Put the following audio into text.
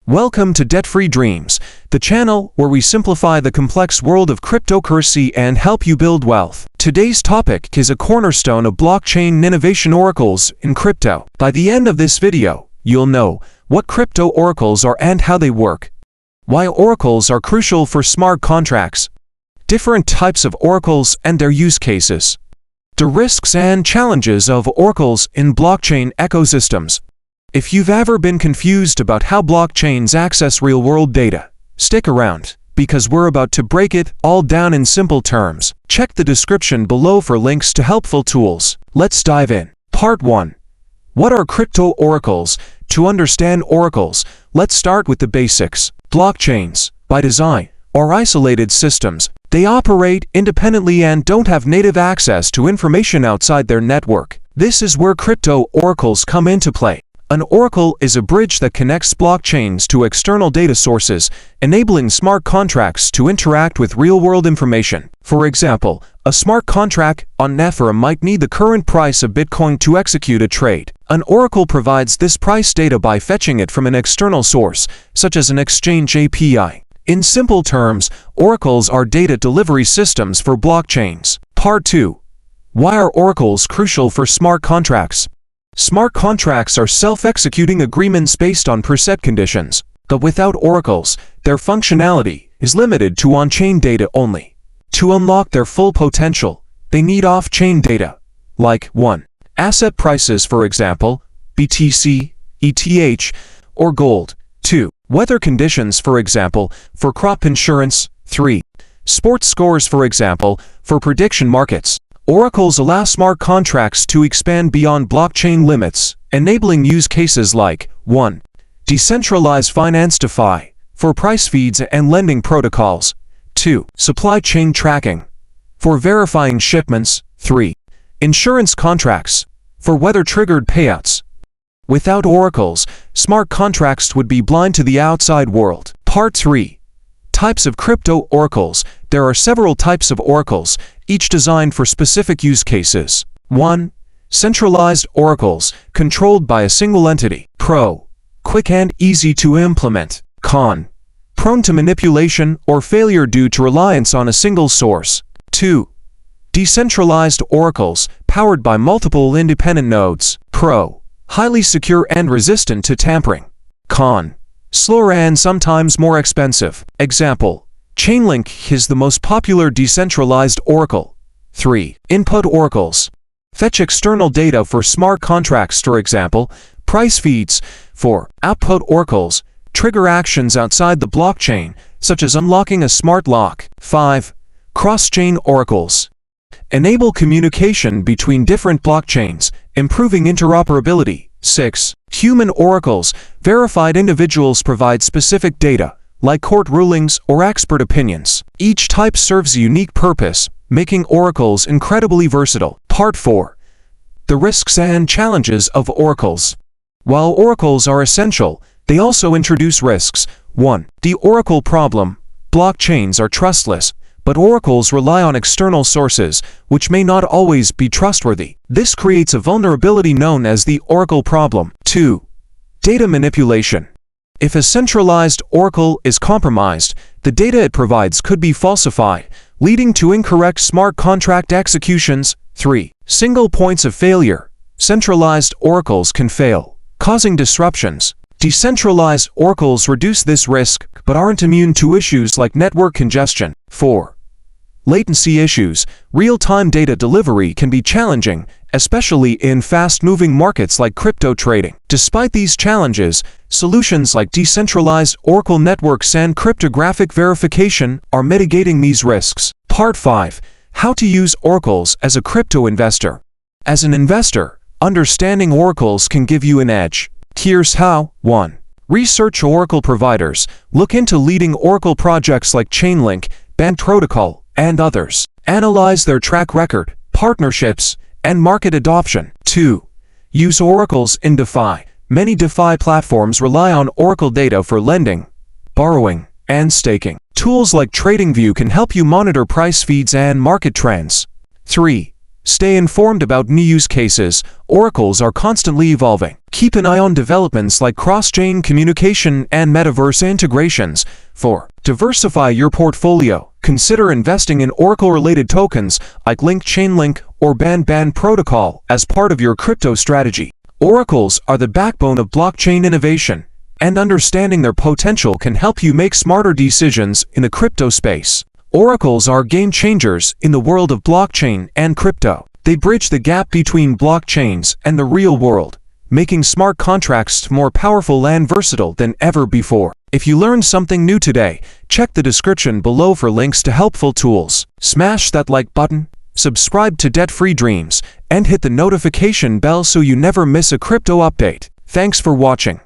Welcome to Debt-Free Dreams, the channel where we simplify the complex world of cryptocurrency and help you build wealth. Today's topic is a cornerstone of blockchain innovation: oracles in crypto. By the end of this video, you'll know what crypto oracles are and how they work, why oracles are crucial for smart contracts, different types of oracles and their use cases, the risks and challenges of oracles in blockchain ecosystems. If you've ever been confused about how blockchains access real-world data, stick around, because we're about to break it all down in simple terms. Check the description below for links to helpful tools. Let's dive in. Part 1. What are crypto oracles? To understand oracles, let's start with the basics. Blockchains, by design, are isolated systems. They operate independently and don't have native access to information outside their network. This is where crypto oracles come into play. An oracle is a bridge that connects blockchains to external data sources, enabling smart contracts to interact with real-world information. For example, a smart contract on Ethereum might need the current price of Bitcoin to execute a trade. An oracle provides this price data by fetching it from an external source, such as an exchange API. In simple terms, oracles are data delivery systems for blockchains. Part 2. Why are oracles crucial for smart contracts? Smart contracts are self-executing agreements based on preset conditions, but without oracles, their functionality is limited to on-chain data only. To unlock their full potential, they need off-chain data, like 1. Asset prices, for example, BTC, ETH, or gold. 2. Weather conditions, for example, for crop insurance. 3. Sports scores, for example, for prediction markets. Oracles allow smart contracts to expand beyond blockchain limits, enabling use cases like 1. Decentralized finance DeFi, for price feeds and lending protocols. 2. Supply chain tracking, for verifying shipments. 3. Insurance contracts, for weather-triggered payouts. Without oracles, smart contracts would be blind to the outside world. Part 3. Types of crypto oracles. There are several types of oracles, each designed for specific use cases. 1. Centralized oracles, controlled by a single entity. Pro. Quick and easy to implement. Con. Prone to manipulation or failure due to reliance on a single source. 2. Decentralized oracles, powered by multiple independent nodes. Pro. Highly secure and resistant to tampering. Con. Slower and sometimes more expensive. Example: Chainlink is the most popular decentralized oracle. 3. Input oracles. Fetch external data for smart contracts. For example, price feeds. 4. Output oracles. Trigger actions outside the blockchain, such as unlocking a smart lock. 5. Cross-chain oracles. Enable communication between different blockchains, improving interoperability. 6. Human oracles. Verified individuals provide specific data, like court rulings or expert opinions. Each type serves a unique purpose, making oracles incredibly versatile. Part 4. The risks and challenges of oracles. While oracles are essential, they also introduce risks. 1. The oracle problem. Blockchains are trustless, but oracles rely on external sources, which may not always be trustworthy. This creates a vulnerability known as the oracle problem. 2. Data manipulation. If a centralized oracle is compromised, the data it provides could be falsified, leading to incorrect smart contract executions. 3. Single points of failure. Centralized oracles can fail, causing disruptions. Decentralized oracles reduce this risk, but aren't immune to issues like network congestion. 4. Latency issues. Real-time data delivery can be challenging, especially in fast-moving markets like crypto trading. Despite these challenges, solutions like decentralized oracle networks and cryptographic verification are mitigating these risks. Part 5. How to use oracles as a crypto investor. As an investor, understanding oracles can give you an edge. Here's how. 1. Research oracle providers. Look into leading oracle projects like Chainlink, Band Protocol, and others. Analyze their track record, partnerships, and market adoption. 2. Use oracles in DeFi. Many DeFi platforms rely on oracle data for lending, borrowing, and staking. Tools like TradingView can help you monitor price feeds and market trends. 3. Stay informed about new use cases. Oracles are constantly evolving. Keep an eye on developments like cross-chain communication and metaverse integrations. 4. Diversify your portfolio. Consider investing in Oracle-related tokens like Chainlink or Ban protocol as part of your crypto strategy. Oracles are the backbone of blockchain innovation, and understanding their potential can help you make smarter decisions in the crypto space. Oracles are game changers in the world of blockchain and crypto. They bridge the gap between blockchains and the real world, making smart contracts more powerful and versatile than ever before. If you learned something new today, check the description below for links to helpful tools. Smash that like button, subscribe to Debt-Free Dreams, and hit the notification bell so you never miss a crypto update. Thanks for watching.